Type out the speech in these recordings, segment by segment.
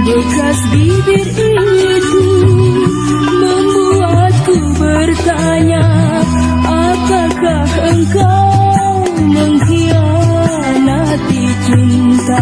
bekas bibir itu membuatku bertanya, apakah engkau mengkhianati cinta?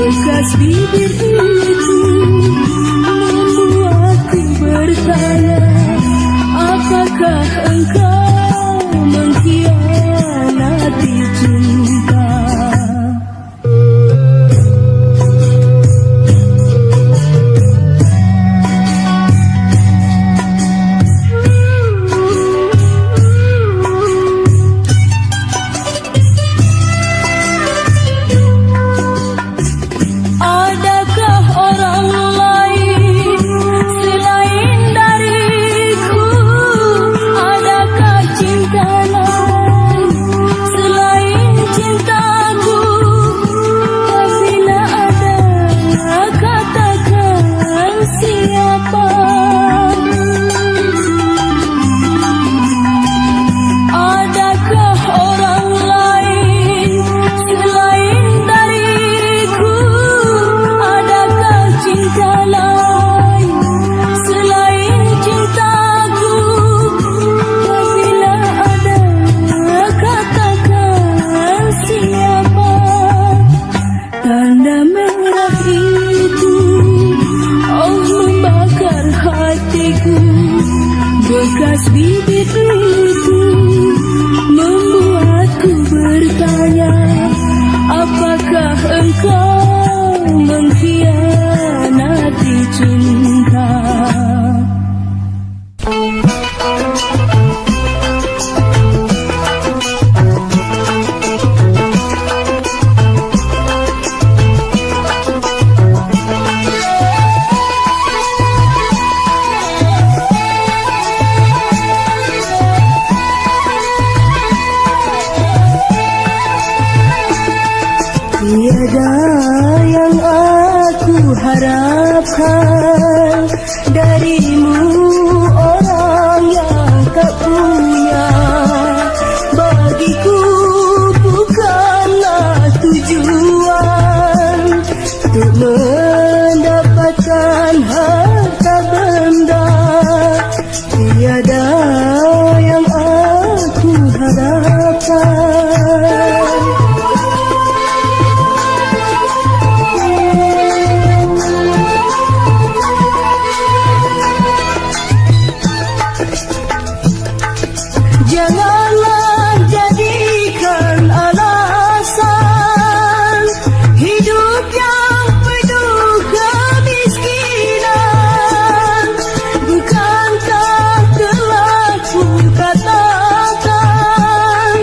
Bekas bibir itu membuatku bertanya, apakah engkau mengkhianati cinta? Bekas bibir itu membuatku bertanya, apakah engkau mengkhianati cinta? Tiada yang aku harapkan darimu, orang yang tak punya. Bagiku bukanlah tujuan untuk mendapatkan harta benda. Tiada yang aku harapkan. Janganlah jadikan alasan hidup yang penuh kemiskinan. Bukankah telah ku katakan,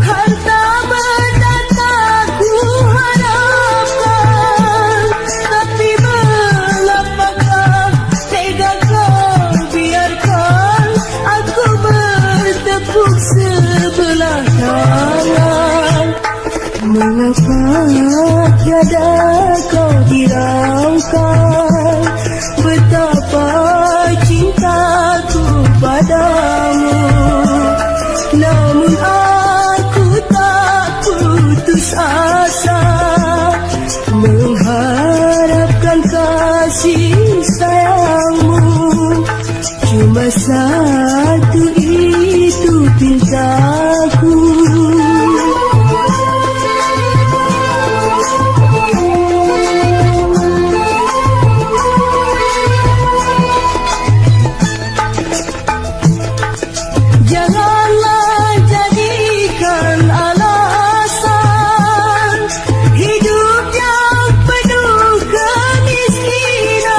harta benda tak ku harapkan. Tapi mengapakah tega kau biarkan aku bertepuk sebelah tangan? Mengapa tiada kau hiraukan betapa cintaku padamu? Namun aku tak putus asa mengharapkan kasih sayangmu. Cuma satu cintaku. Janganlah jadikan alasan hidup yang penuh kemiskinan.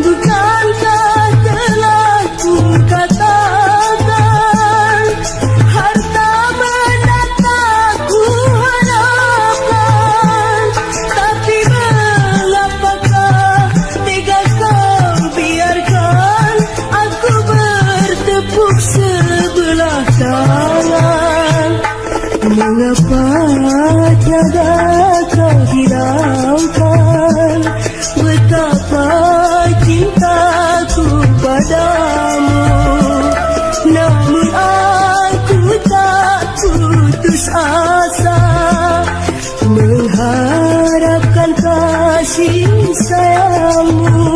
Bukankah telah ku katakan harta benda tak ku harapkan? Tapi mengapakah tega kau biarkan aku bertepuk sebelah tangan? Mengapa tiada kau hiraukan betapa cintaku padamu? Namun aku tak putus asa mengharapkan kasih sayangmu.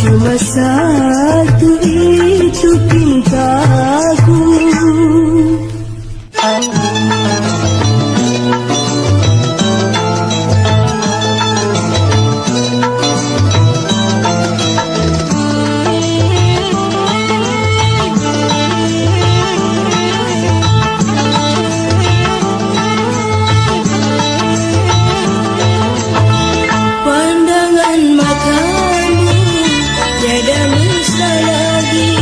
Cuma satu itu pintaku. Pandangan matamu tiada mesra lagi,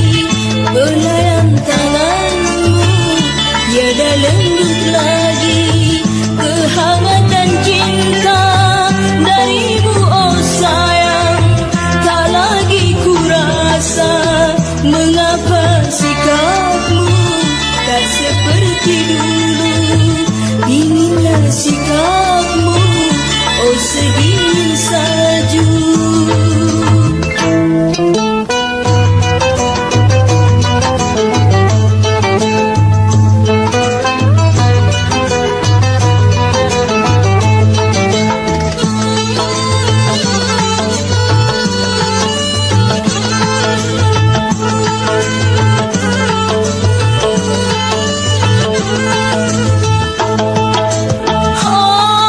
belayang tanganmu tiada lembut lagi. Kehangatan cinta darimu, oh sayang, tak lagi ku rasa. Mengapa sikapmu tak seperti dulu? Dinginlah sikapmu, oh sedingin salju. Oh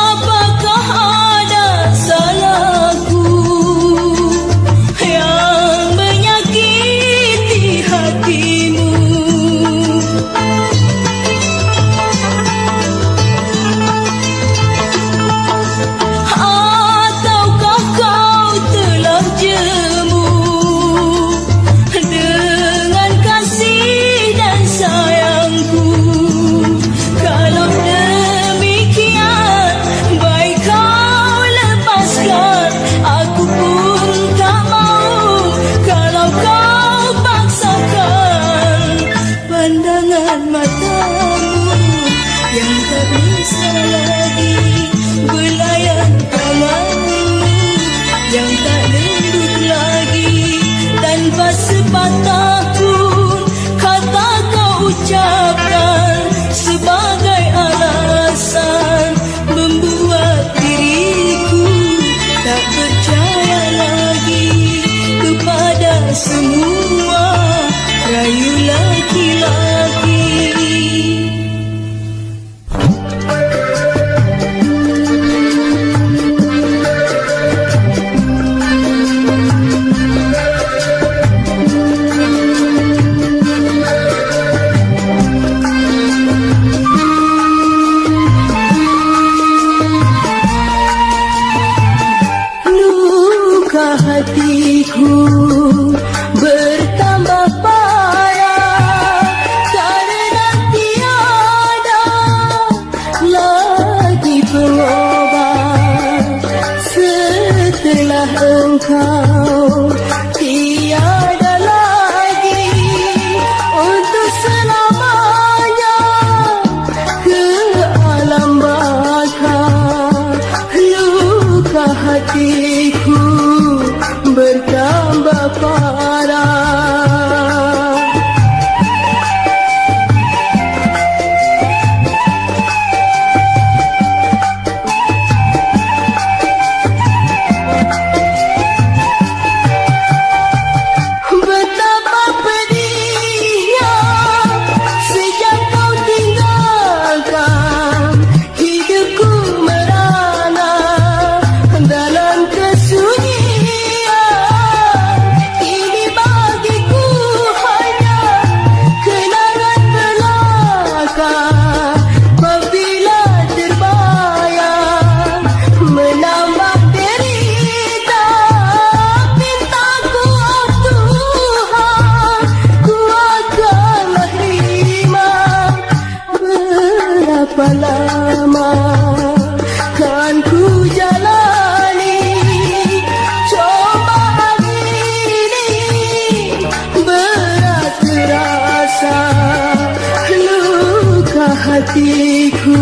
hatiku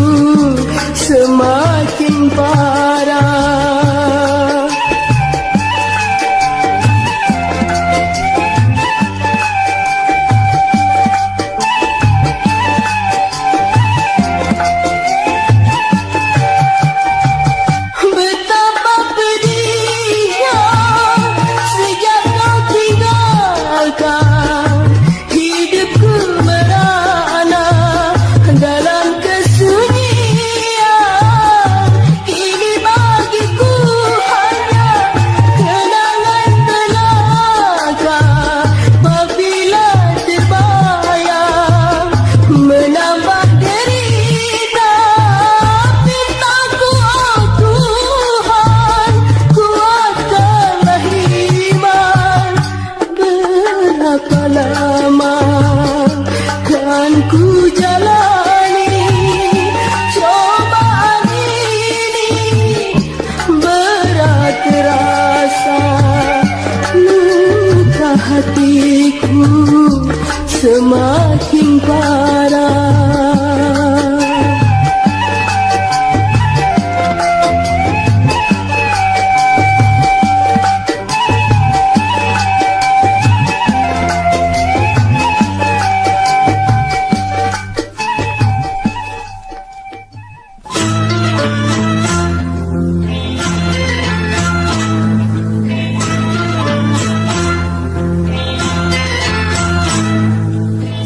semakin parah. Betapa pedihnya sejak kau tinggalkan, hidupku merana dalam kesunyian. Kini bagiku hanya kenangan belaka, apabila terbayang menambah derita. Pintaku oh Tuhan, kuatkanlah iman. Berapa lama kan ku jalani cobaan ini, berat terasa, luka hatiku semakin parah.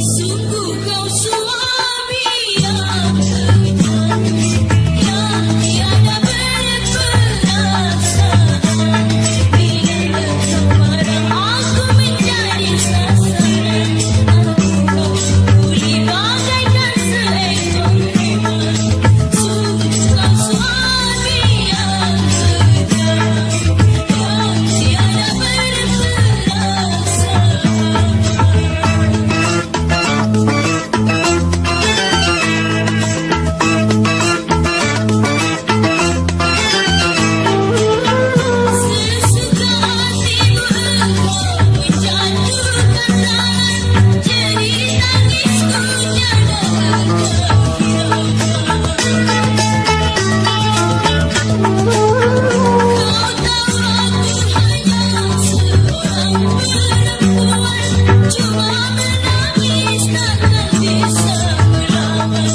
Sungguh kau suami yang kejam, yang tiada berperasaan. Bila engkau marah aku menjadi sasaran, aku kau pukuli bagaikan seekor hewan. Sungguh kau suami yang kejam, yang tiada berperasaan. Sesuka hatimu engkau menjatuhkan tangan, jadi tangisku tiada terhiraukan. Kau tahu aku hanya seorang perempuan, cuma menangis takkan bisa melawan.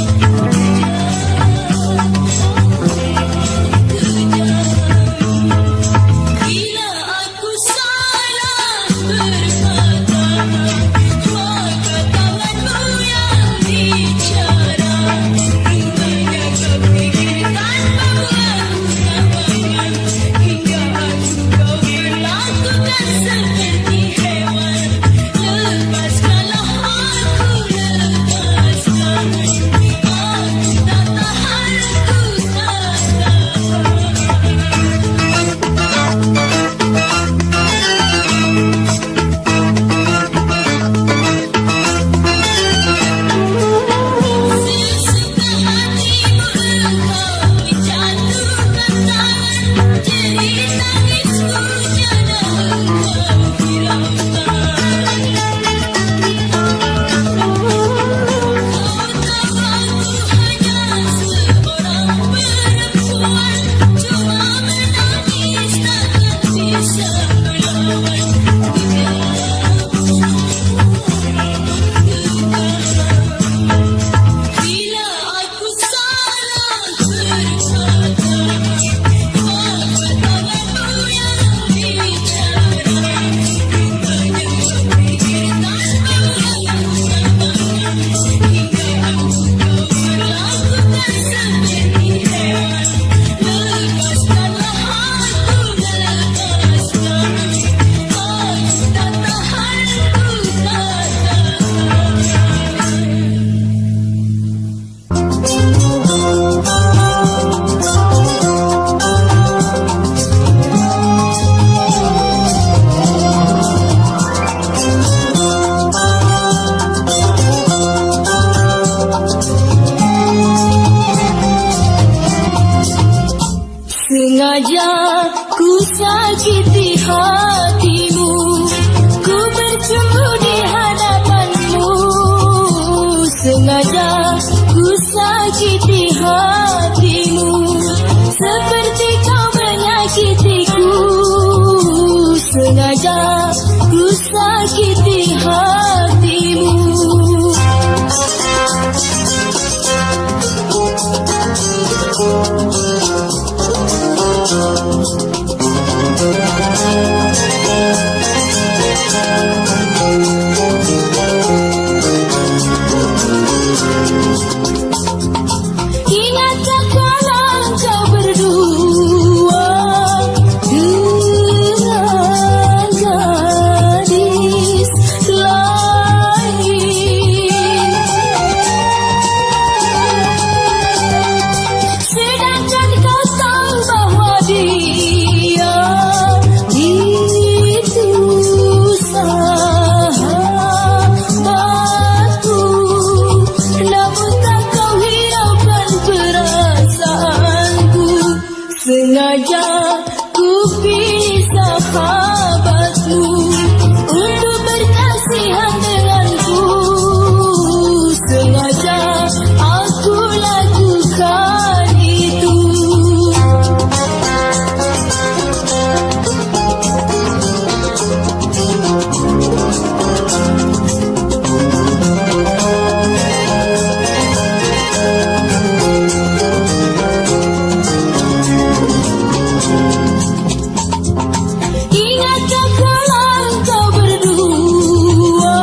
Bila aku salah berkata, maka tanganmu yang bicara. Rupanya kau pikir tanpa aku tawakan, hingga aku kau berlakukan seperti hewan. Lepaskanlah aku, lepaskan. Aku tak tahan, aku tak tahan. Sesuka hatimu engkau menjatuhkan tangan, jadi tangisku tiada engkau hiraukan. Kau tahu aku hanya seorang perempuan, cuma menangis takkan bisa melawan. Bila aku salah berkata, maka tanganmu yang bicara. Rupanya kau pikir tanpa aku tawakan, hingga aku kau berlakukan seperti hewan. Lepaskanlah aku, lepaskan. Aku tak tahan, aku tak tahan. Sengaja ku sakiti hatimu, ku bercumbu di hadapanmu. Sengaja ku sakiti sakiti hatimu, seperti kau menyakitiku. Sengaja ku sakiti hatimu. Ingatkah kala kau berdua dengan gadis lain, sedangkan kau tahu bahwa dia itu sahabatku. Namun tak kau hiraukan perasaanku. Sengaja ku pilih sahabatmu untuk berkasihan denganku. Sengaja aku lakukan itu. Ingatkah kala kau berdua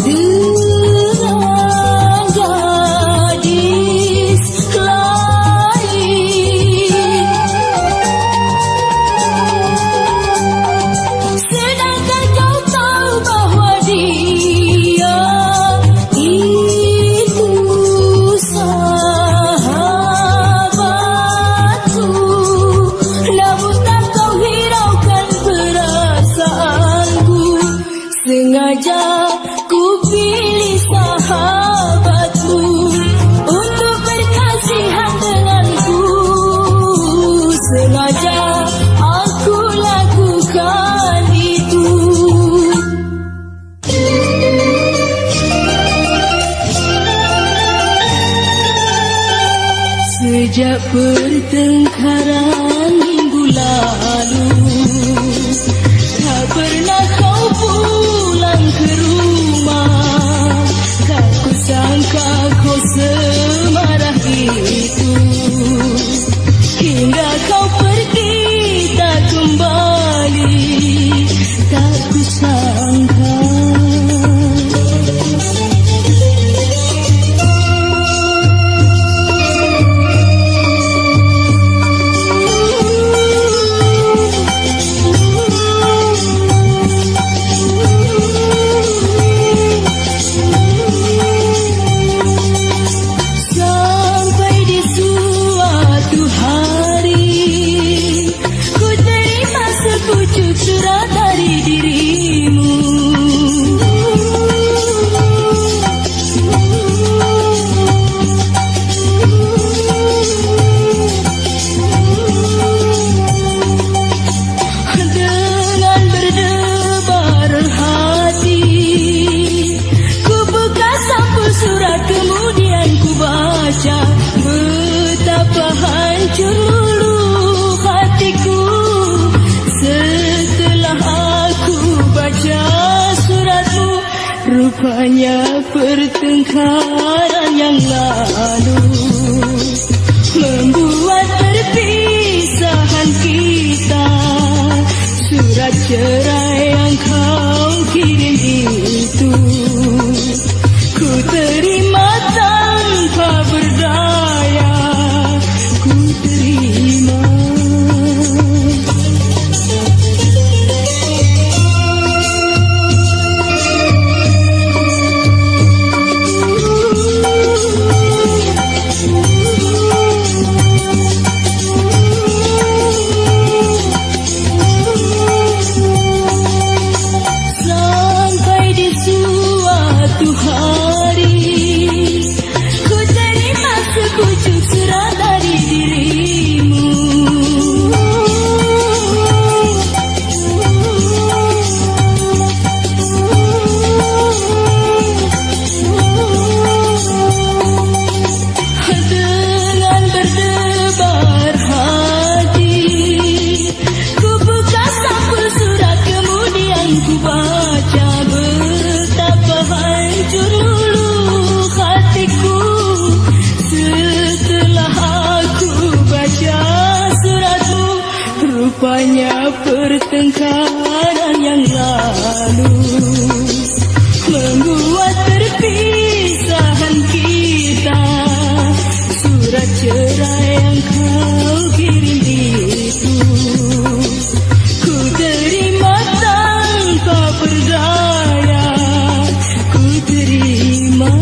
dengan gadis lain, sedangkan kau tahu bahwa dia itu sahabatku. Namun tak kau hiraukan perasaanku. Sengaja ku pilih sahabatmu untuk berkasihan denganku. Sengaja aku lakukan itu. Sejak pertengkaran minggu lalu, tak pernah kau pulang ke rumah. Tak kusangka kau semarah itu, hingga kau pergi tak kembali. Tak kusangka. Sampai di suatu hari ku terima sepucuk surat dari dirimu. Dengan berdebar hati ku buka sampul surat, kemudian ku baca. Betapa hancur luluh hatiku setelah aku baca suratmu. Rupanya pertengkaran yang lalu membuat perpisahan kita. Surat cerai yang kau kirim itu ku terima tanpa berdaya. Ku terima. Sampai di suatu pertengkaran yang lalu membuat perpisahan kita. Surat cerai yang kau kirim itu ku terima tanpa berdaya, ku terima.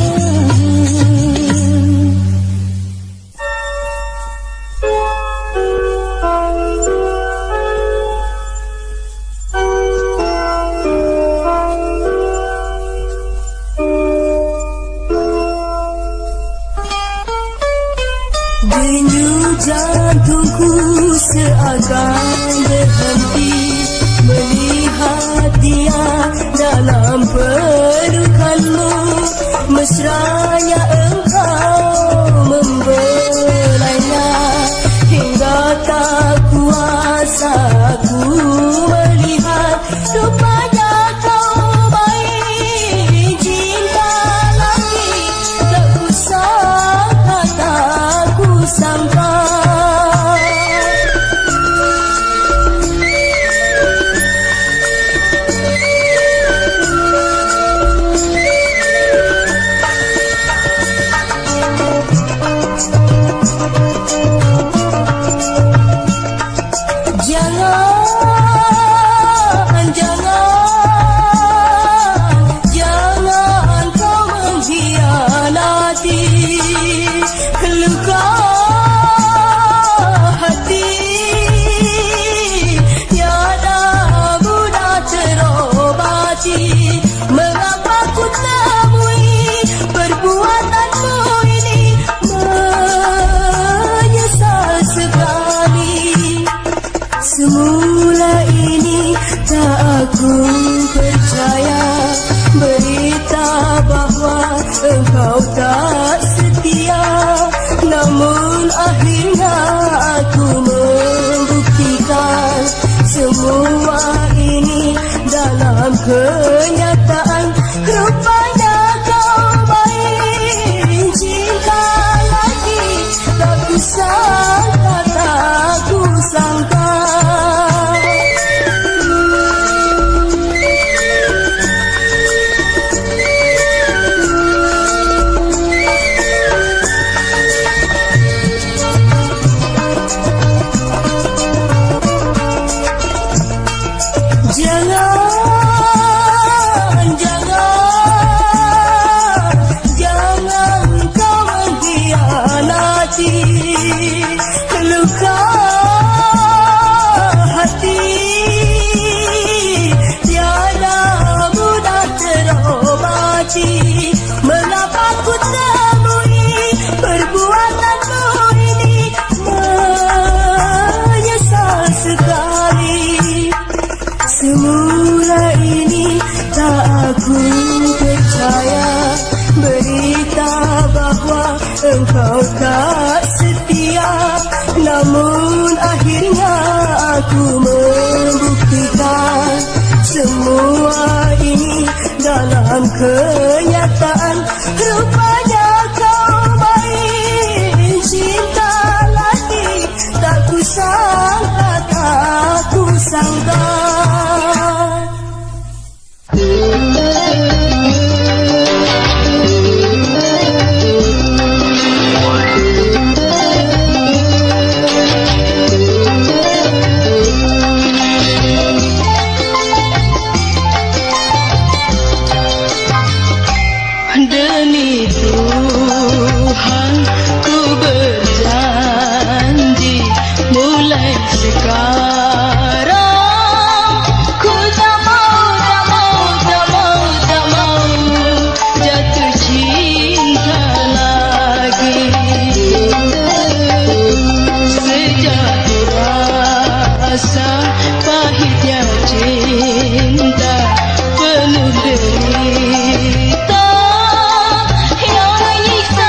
Denyut jantungku seakan berhenti melihat dia dalam pelukanmu. Mesranya engkau membelainya hingga tak kuasa ku melihat rupanya kau baik. Cinta lagi tak kusangka, tak kusangka. Jangan kau mengkhianati luka hati, tiada mudah terobati. Mengapa ku temui perbuatanmu ini, menyesal sekali. Semula ini tak aku percaya berita bahwa engkau tak setia. Namun akhirnya aku membuktikan semua ini dalam kenyataan. Rupanya kau baik. Cinta lagi tak kusangka, tak kusangka. Jangan kau mengkhianati luka hati, tiada mudah terobati. Mengapa ku temui perbuatanmu ini, menyesal sekali. Semula ini tak aku percaya berita bahwa engkau tak setia. Namun akhirnya aku membuktikan semua ini dalam kenyataan. Rupanya kau baik. Cinta lagi tak kusangka, tak kusangka. Demi Tuhan ku berjanji, mulai sekarang ku tak mau jatuh cinta lagi. Sejak rasa pahitnya cinta penuh derita, yang menyiksa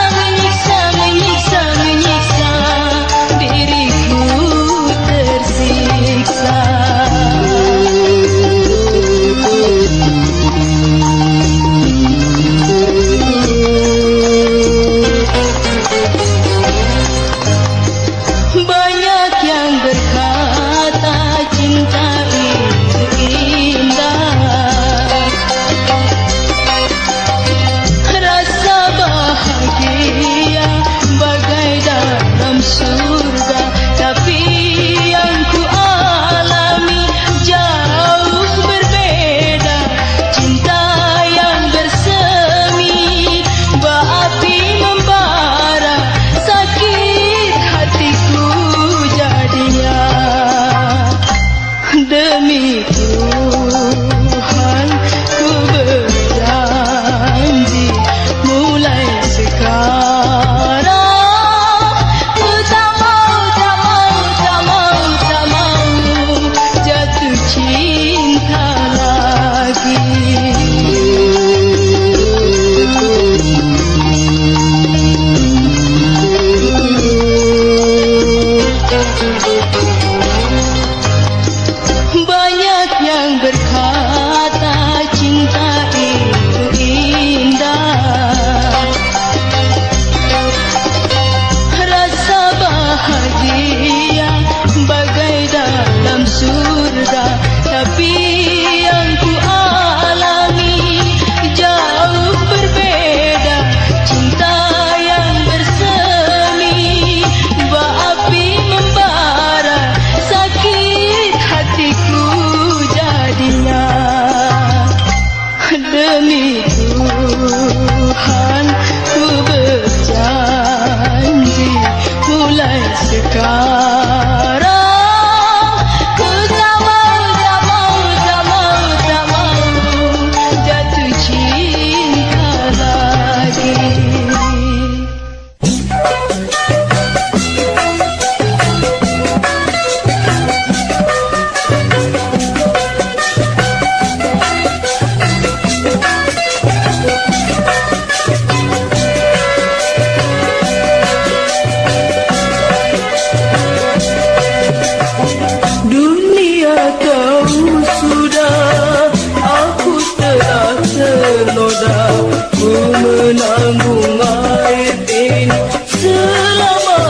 ku menanggung air ini selama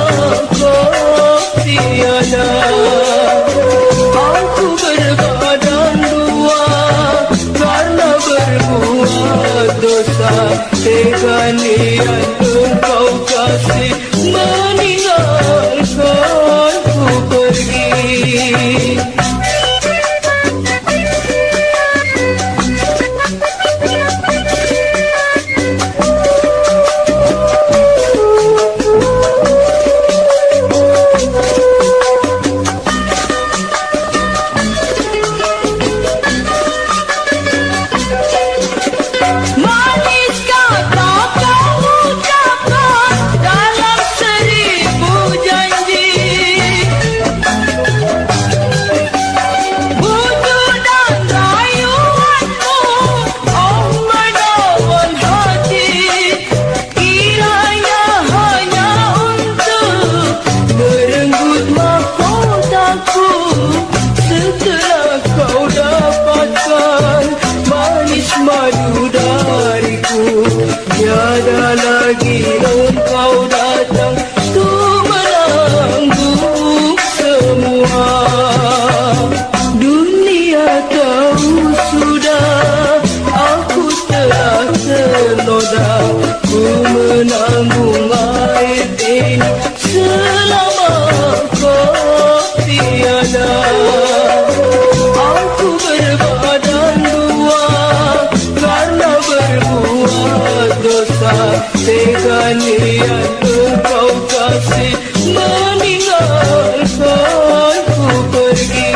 kau tiada. Aku berbadan dua karena berbuat dosa. Tega niat engkau kasih meninggalkan ku pergi. Tiada lagi engkau datang untuk menanggung semua. Dunia tahu sudah aku telah ternoda. Ku menanggung air ini selama kau tiada. Aku berbadan dua karena berbuat dosa. Tega niat engkau kasih meninggalkan ku pergi.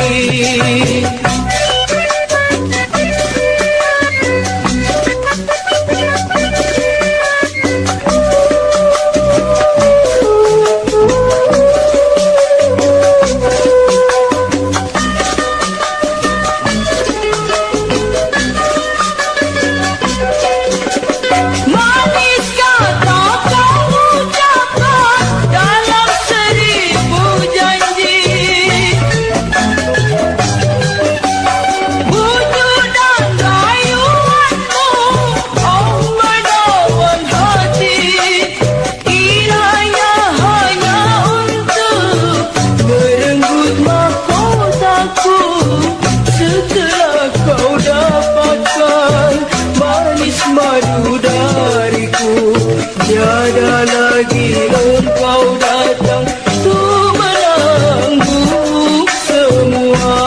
Tiada lagi engkau datang untuk menanggung semua.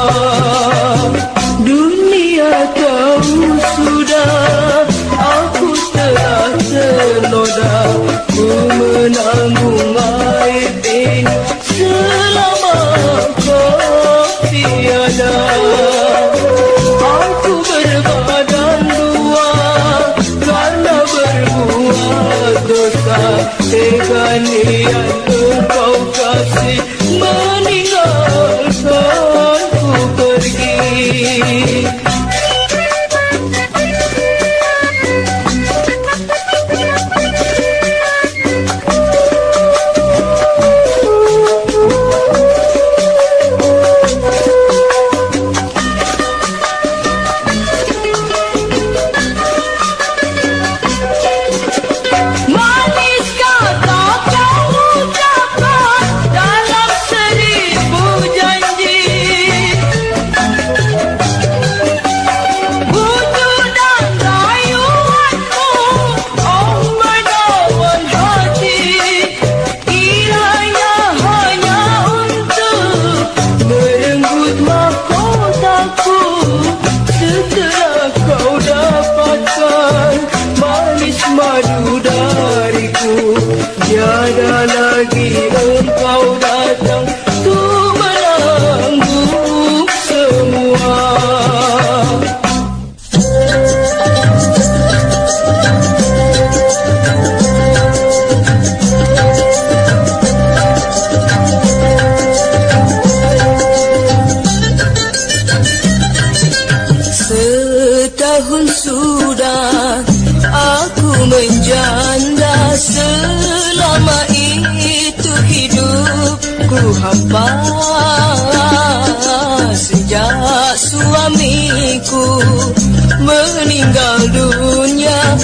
Dunia tahu sudah aku telah ternoda. Ku menanggung air ini selama kau tiada. Aku berbadan dua karena berbuat dosa. Tega niat engkau kasih meninggalkan ku pergi. Tiada lagi engkau datang untuk menanggung semua. Setahun sudah aku menjanda, selama itu hidupku hampa. Sejak suamiku meninggal dunia,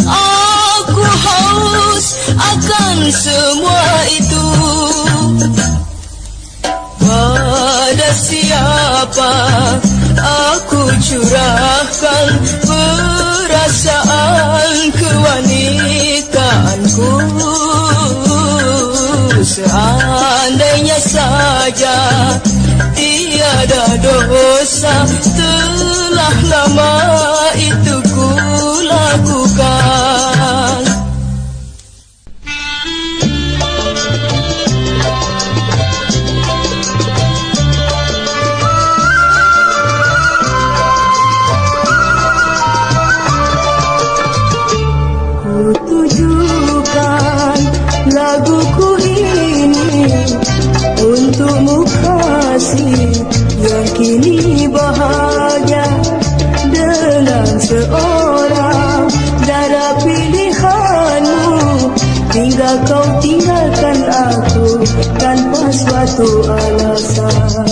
Aku haus akan semua itu. Pada siapa aku curahkan perasaan kewanitaanku. Seandainya saja tiada dosa telah lama itu ku lakukan. Ku tujukan laguku ini untukmu kasih yang kini bahagia dengan seorang darah pilihanmu. Hingga kau tinggalkan aku tanpa suatu alasan.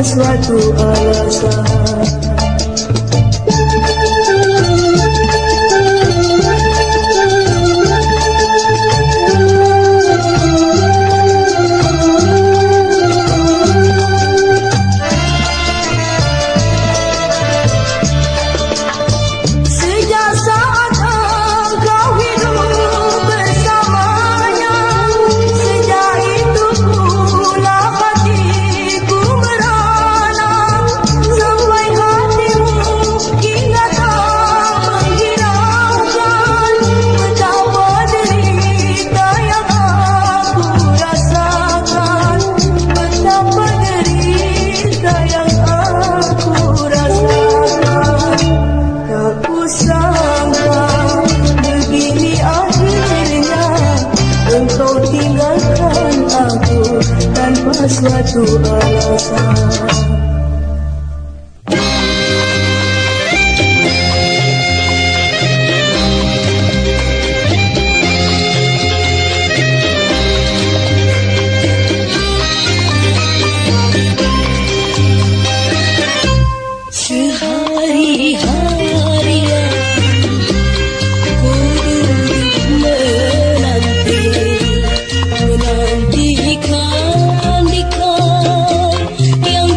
Suatu alasan. Suatu alasan. Yang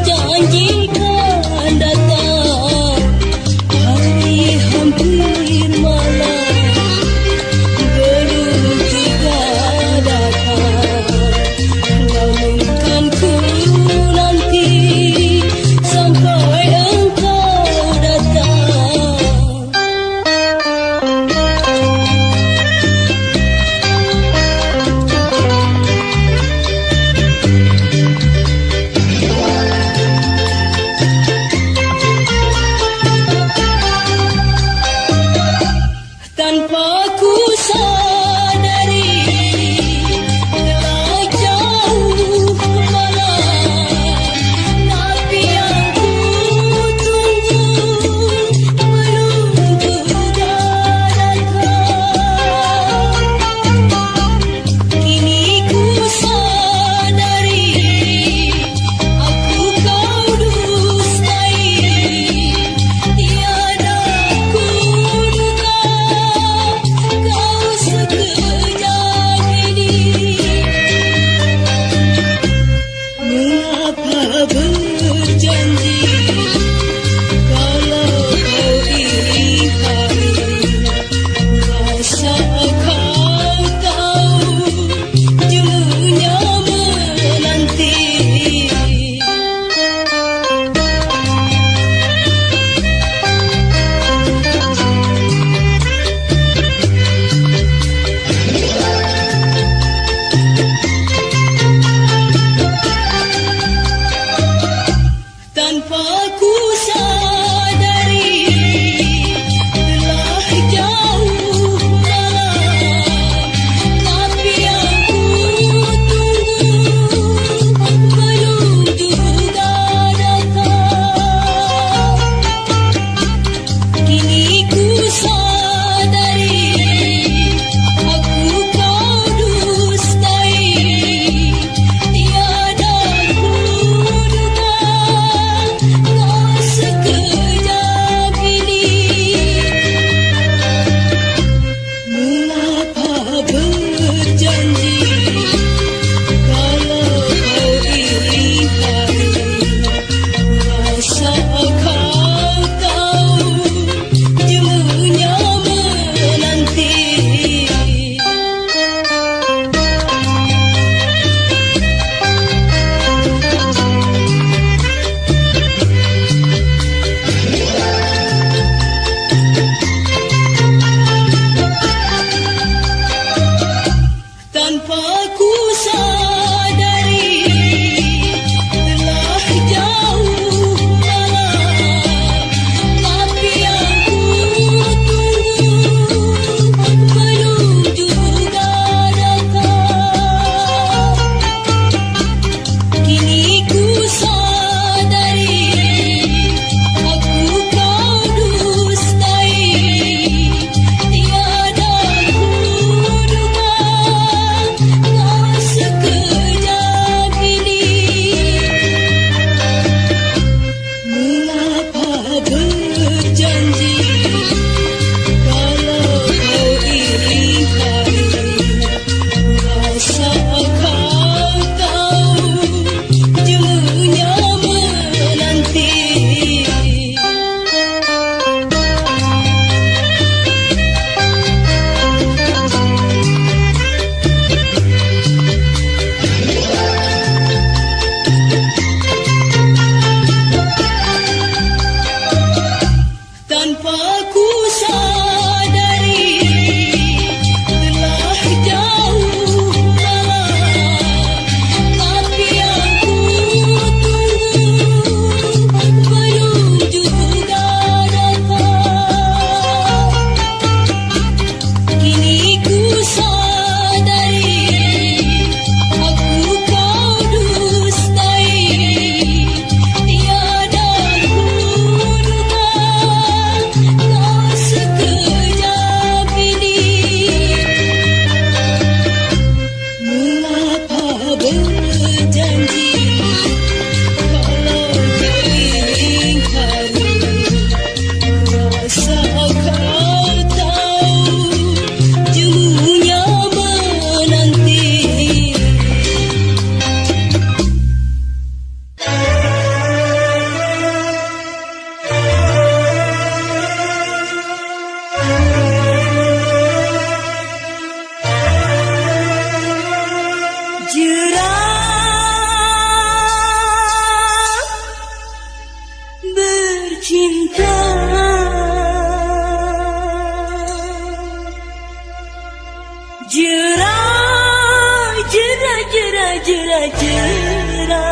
jera-jera.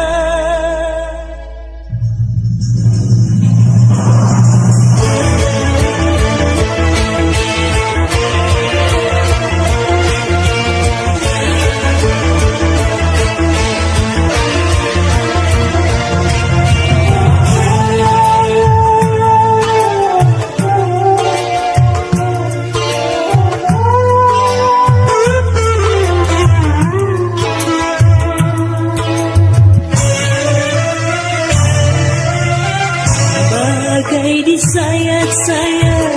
Bagai disayat-sayat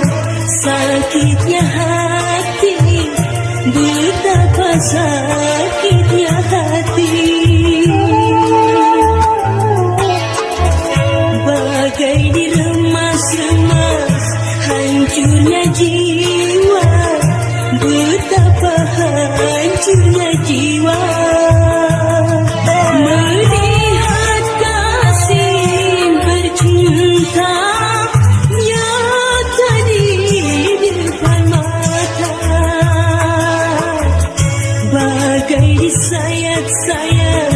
sakitnya hati, betapa sakitnya hati. Bagai diremas-remas hancurnya jiwa, betapa hancurnya jiwa. Melihat kasih bercinta nyata di depan mata, bagai disayat-sayat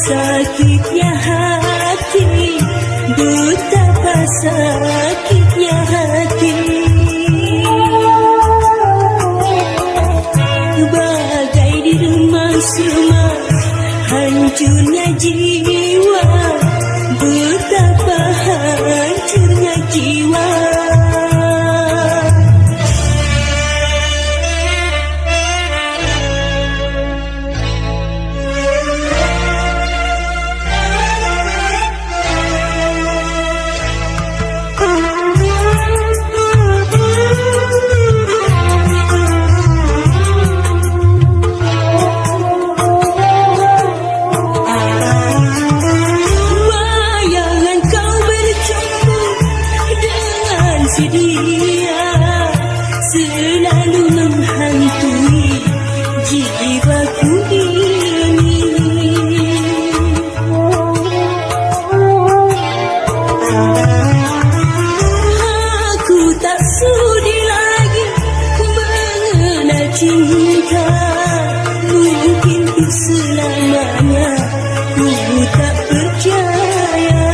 sakitnya hati, betapa sakitnya hati. Bagai diremas-remas hancurnya jiwa, betapa hancurnya jiwa. Si dia selalu menghantui jiwaku ini. Aku tak sudi lagi mengenal cinta, mungkin selamanya ku tak percaya.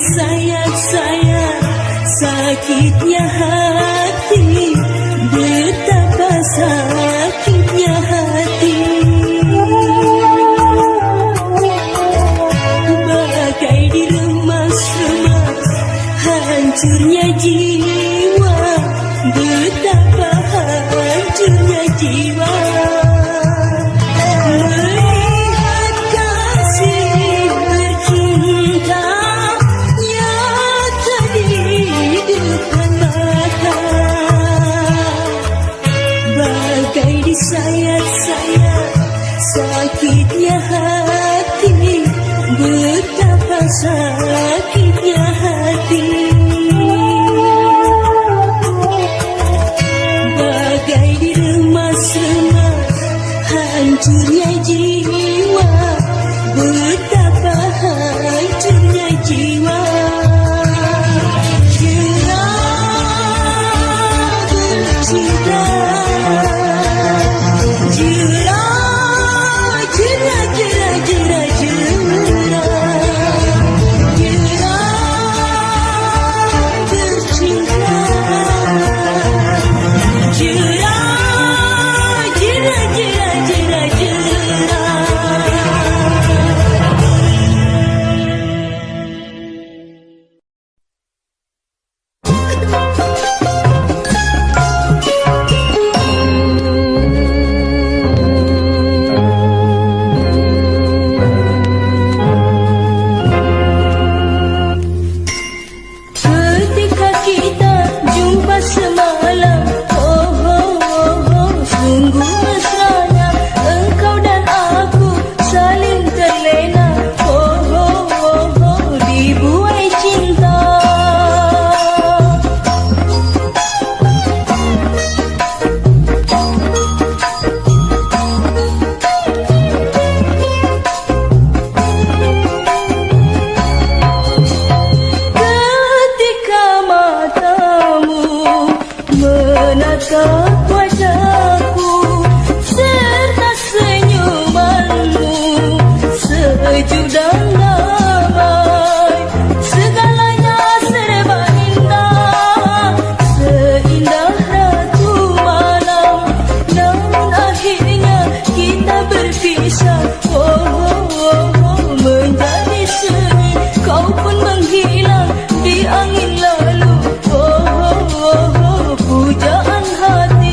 Sayat-sayat sakitnya hati, betapa sakitnya hati. Bagai diremas-remas hancurnya jiwa, betapa hancurnya jiwa. Melihat kasih bercinta bagai disayat-sayat sakitnya hati, betapa sakitnya hati. Bagai diremas-remas hancurnya jiwa, betapa hancurnya jiwa. Cinta jera, jera, jera, jera, jera, jera bercinta. Jera, jera, jera, jera, jera. sejuk dan damai. Segalanya serba indah, seindah ratu malam. Namun akhirnya kita berpisah. Oh, oh, oh, oh, menjadi sunyi, kau pun menghilang di angin lalu. Oh, oh, oh, oh, pujaan hati.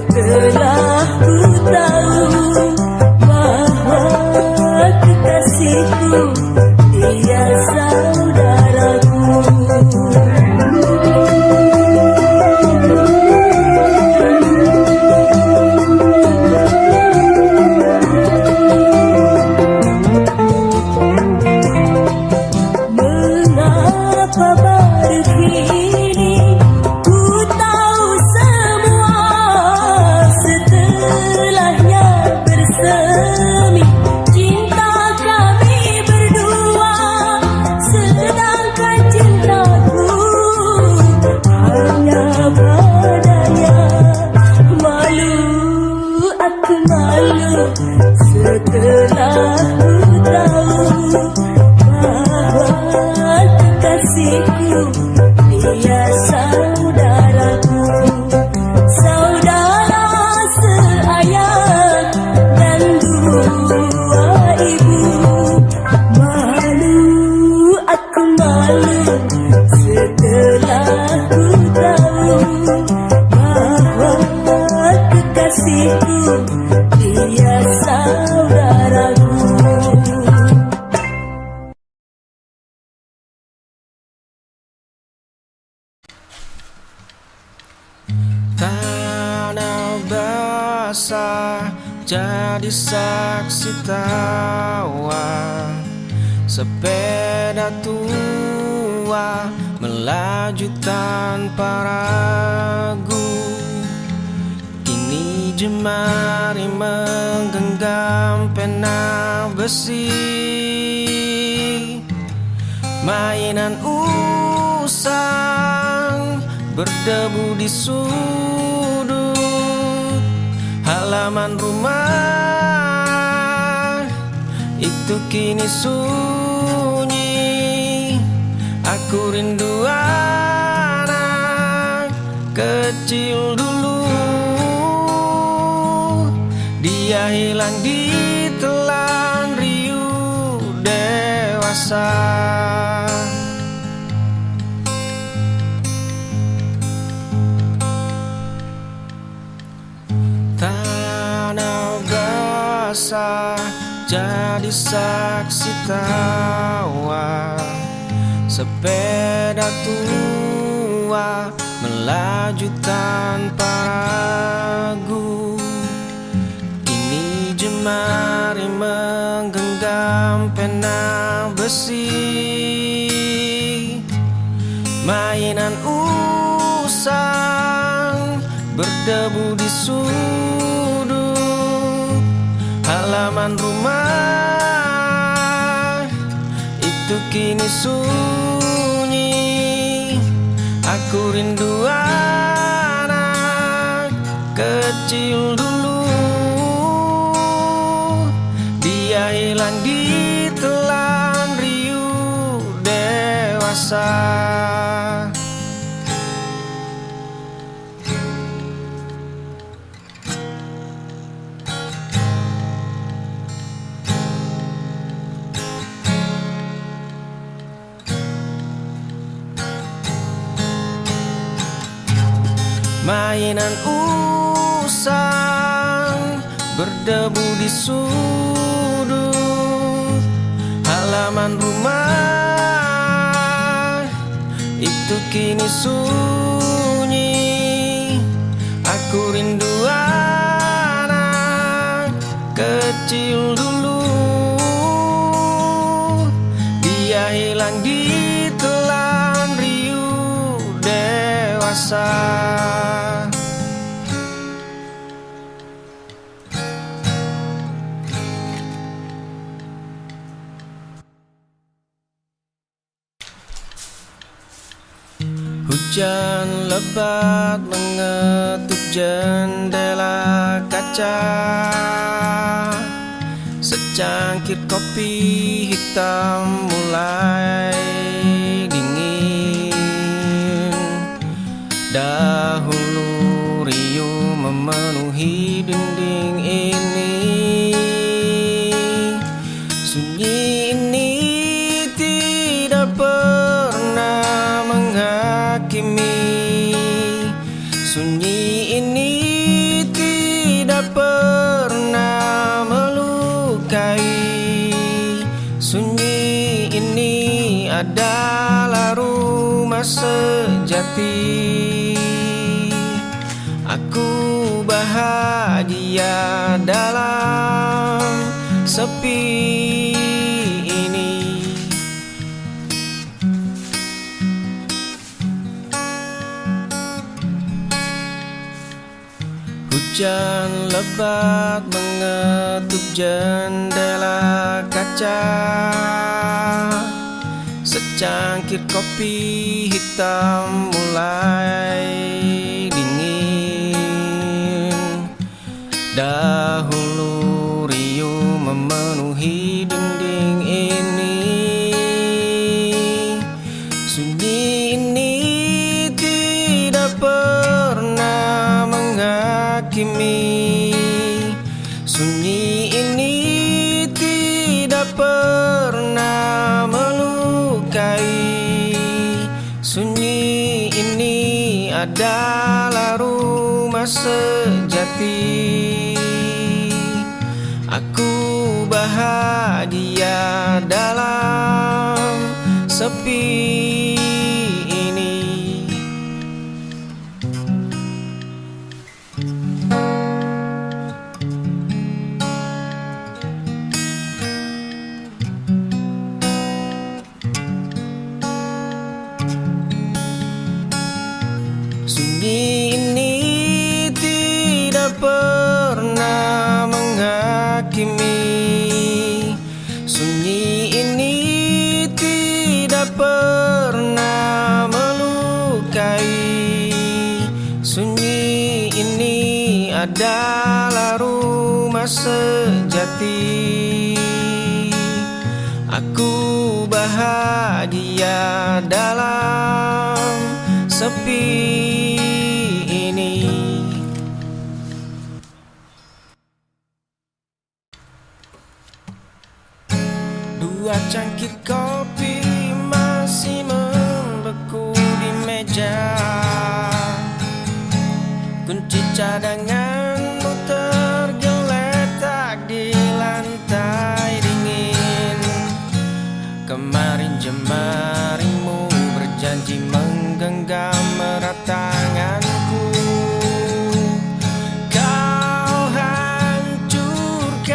setelah ku tahu bahwa kekasihku dia saudaraku. Mengapa baru kini ku tahu semua, setelahnya bersemi cinta kami berdua, sedangkan cintaku hanya padanya. Malu, aku malu setelah ku tahu bahwa kekasihku dia saudaraku, saudara seayah dan dua ibu. Malu, aku malu setelah ku tahu bahwa kekasihku dia saudaraku. Tanah basah jadi saksi tawa, sepeda tua melaju tanpa ragu. Kini jemari menggenggam pena besi, mainan usang berdebu di sudut halaman rumah. Itu kini sunyi, aku rindu anak kecil dulu. Dia hilang ditelan riuh dewasa. Tanah basah jadi saksi tawa, sepeda tua melaju tanpa ragu. Kini jemari menggenggam pena besi, mainan usang berdebu di sudut halaman rumah. Itu kini sunyi, aku rindu anak kecil dulu. Dia hilang ditelan riuh dewasa. Mainan usang berdebu di sudut halaman rumah. Itu kini sunyi, aku rindu anak kecil dulu. Dia hilang ditelan riuh dewasa. Hujan lebat mengetuk jendela kaca, secangkir kopi hitam mulai dingin. Dahulu riuh memenuhi dinding ini, sunyi ini tidak pernah menghakimi. Sunyi ini rumah sejati. Aku bahagia dalam sepi ini. Hujan lebat mengetuk jendela kaca. Secangkir kopi hitam mulai dingin. Dahulu riuh memenuhi dinding ini. Sunyi ini tidak pernah menghakimi. Sunyi ini tidak pernah melukai. Sunyi ini adalah rumah sejati. Aku bahagia dalam sepi ini. Sunyi ini tidak pernah menghakimi. Sunyi ini tidak pernah melukai. Sunyi ini adalah rumah sejati. Aku bahagia dalam sepi ini. Dua cangkir kopi masih membeku di meja. Kunci cadanganmu tergeletak di lantai dingin. Kemarin jemarimu berjanji menggenggam erat tanganku. Kau hancurkan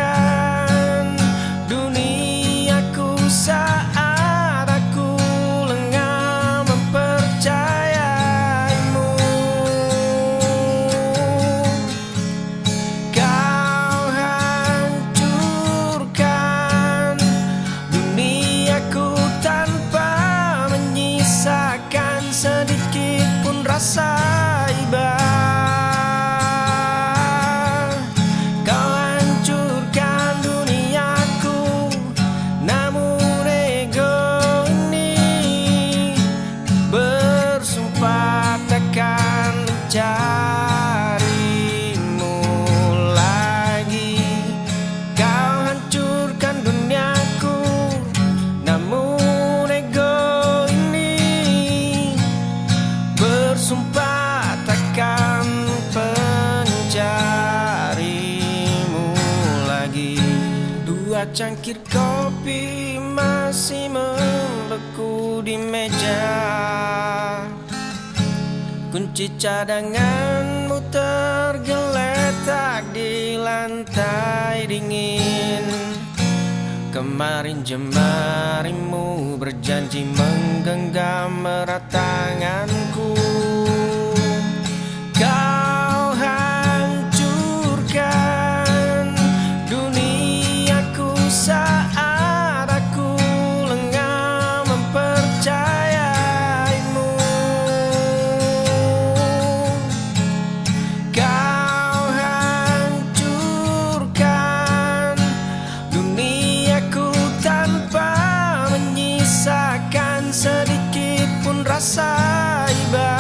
duniaku saat aku lengah mempercayaimu. Kau hancurkan duniaku tanpa menyisakan sedikit pun rasa iba. Kau hancurkan duniaku, namun ego ini bersumpah takkan mencarimu lagi. Kau hancurkan duniaku, namun ego ini bersumpah takkan mencarimu lagi. Dua cangkir kopi masih membeku di meja. Kunci cadanganmu tergeletak di lantai dingin. Kemarin jemarimu berjanji menggenggam erat tanganku. Kau hancurkan duniaku saat aku lengah mempercayaimu. Kau hancurkan duniaku tanpa menyisakan sedikit pun rasa iba.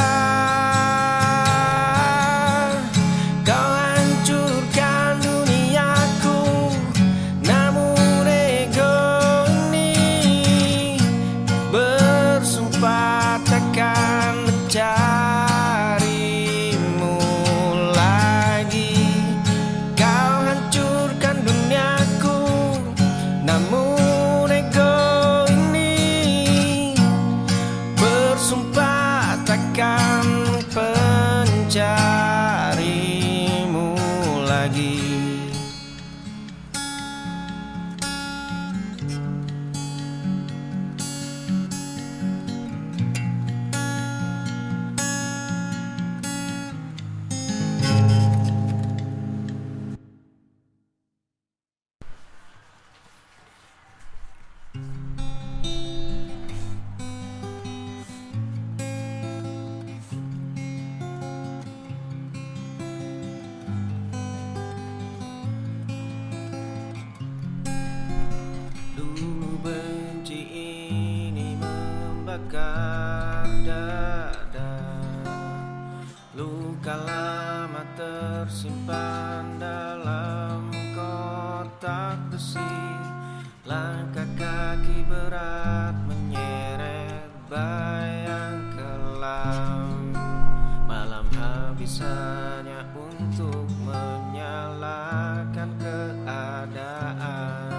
lagi. Dulu benci ini membakar dada, luka lama tersimpan dalam kotak besi. Langkah kaki berat menyeret bayang kelam. Malam habis hanya untuk menyalakan keadaan.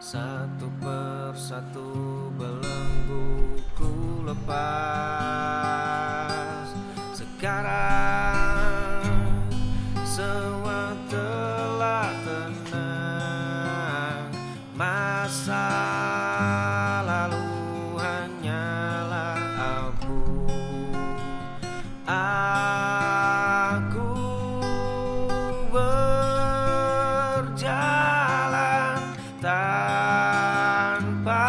Satu persatu belenggu ku lepas. Sekarang semua telah tenang. Masa lalu hanyalah abu. Aku berjalan tanpa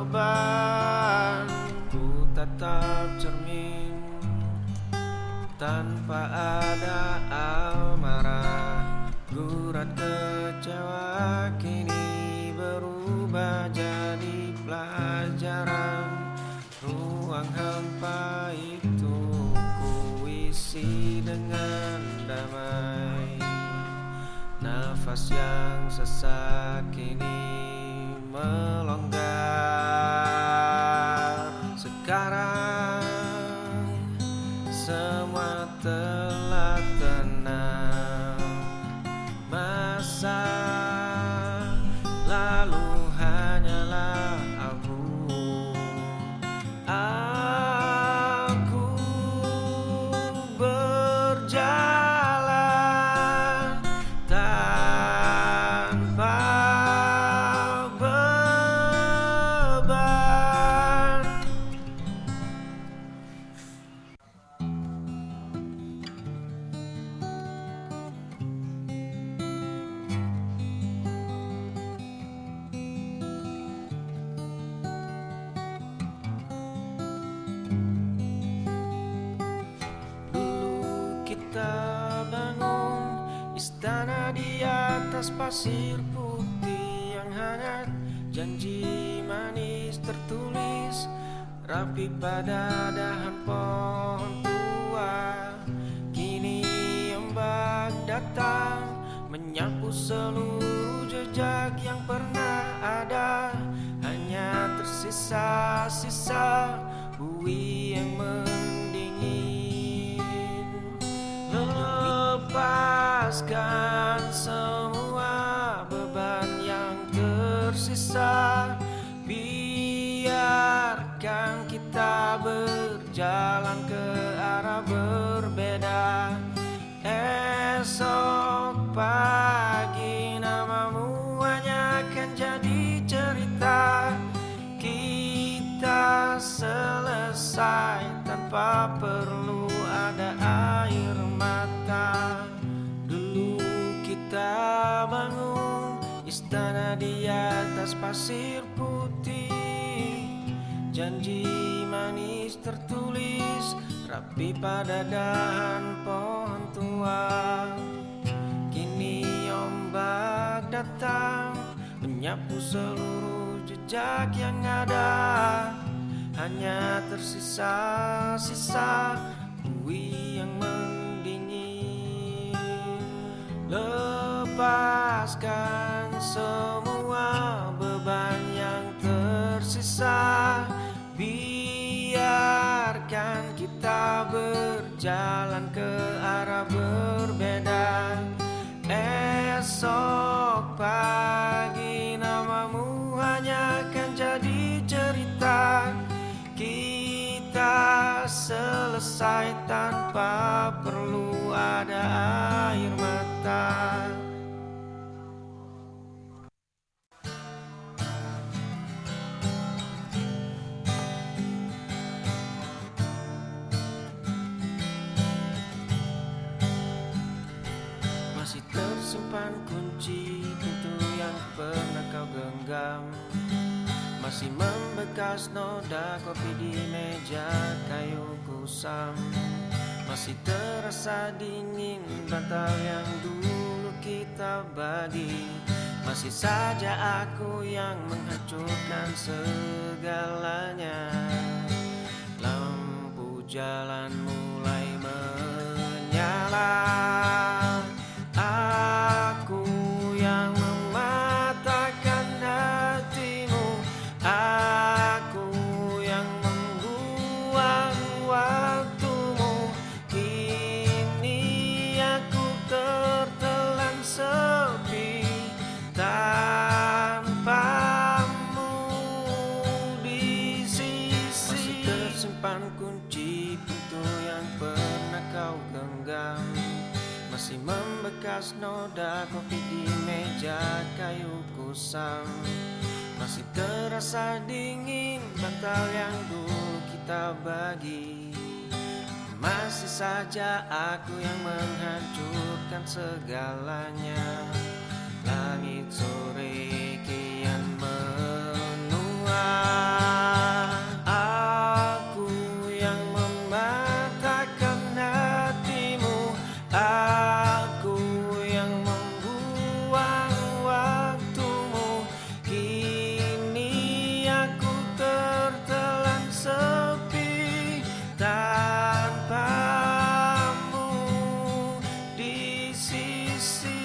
beban. Ku tatap cermin tanpa ada amarah. Gurat kecewa kini berubah jadi pelajaran. Ruang hampa itu ku isi dengan damai. Nafas yang sesak kini melonggar. Sekarang semua telah tenang. Masa lalu hanyalah abu. Aku berjalan tanpa beban. Dulu kita bangun istana di atas pasir putih yang hangat. Janji manis tertulis rapi pada dahan pohon tua. Kini ombak datang menyapu seluruh jejak yang pernah ada. Hanya tersisa-sisa bui yang mendingin. Lepaskan semua beban yang tersisa. Biarkan kita berjalan ke arah berbeda. Esok pagi namamu hanya akan jadi cerita. Kita selesai tanpa perlu ada air mata. Dulu kita bangun istana di atas pasir putih. Janji manis tertulis rapi pada dahan pohon tua. Kini ombak datang menyapu seluruh jejak yang ada. Hanya tersisa-sisa bui yang mendingin. Lepaskan semua beban yang tersisa. Biarkan kita berjalan ke arah berbeda. Esok pagi namamu hanya akan jadi cerita. Kita selesai tanpa perlu ada air mata. Masih tersimpan kunci pintu yang pernah kau genggam, masih membekas noda kopi di meja kayu kusam, masih terasa dingin bantal yang dulu kita bagi. Masih saja aku yang menghancurkan segalanya. Lampu jalan mulai menyala, aku yang mematahkan hatimu, aku yang membuang waktumu. Kini aku tertelan sepi tanpamu di sisi. Masih tersimpan kunci pintu yang pernah kau genggam, masih membekas noda kopi di meja kayu kusam, masih terasa dingin bantal yang dulu kita bagi. Masih saja aku yang menghancurkan segalanya. Langit sore kian menua, aku yang mematahkan hatimu, aku yang membuang waktumu. Kini aku tertelan sepi tanpamu di sisi.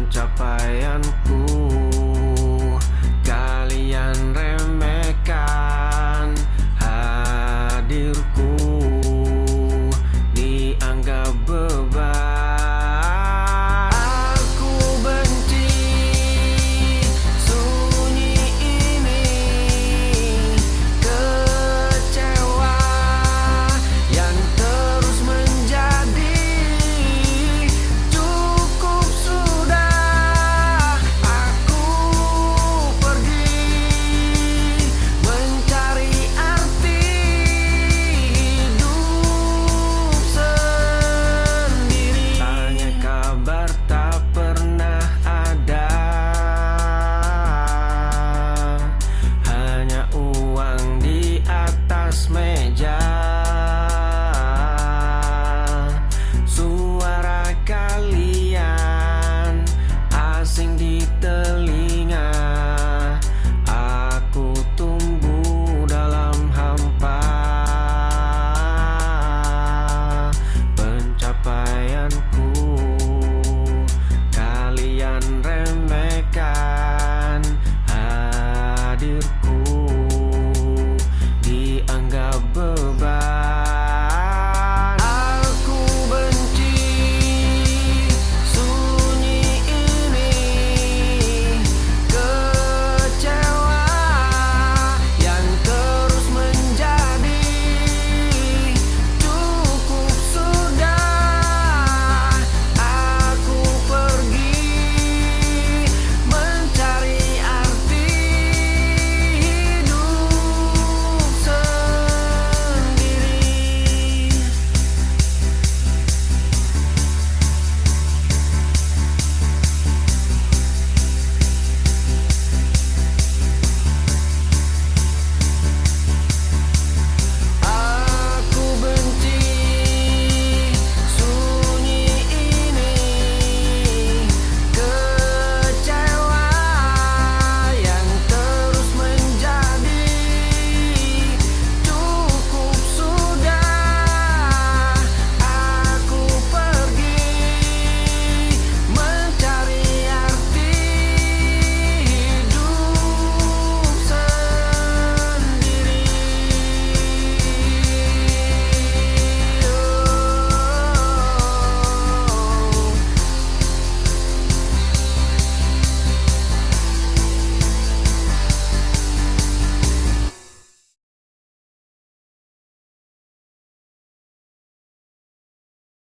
pencapaianku.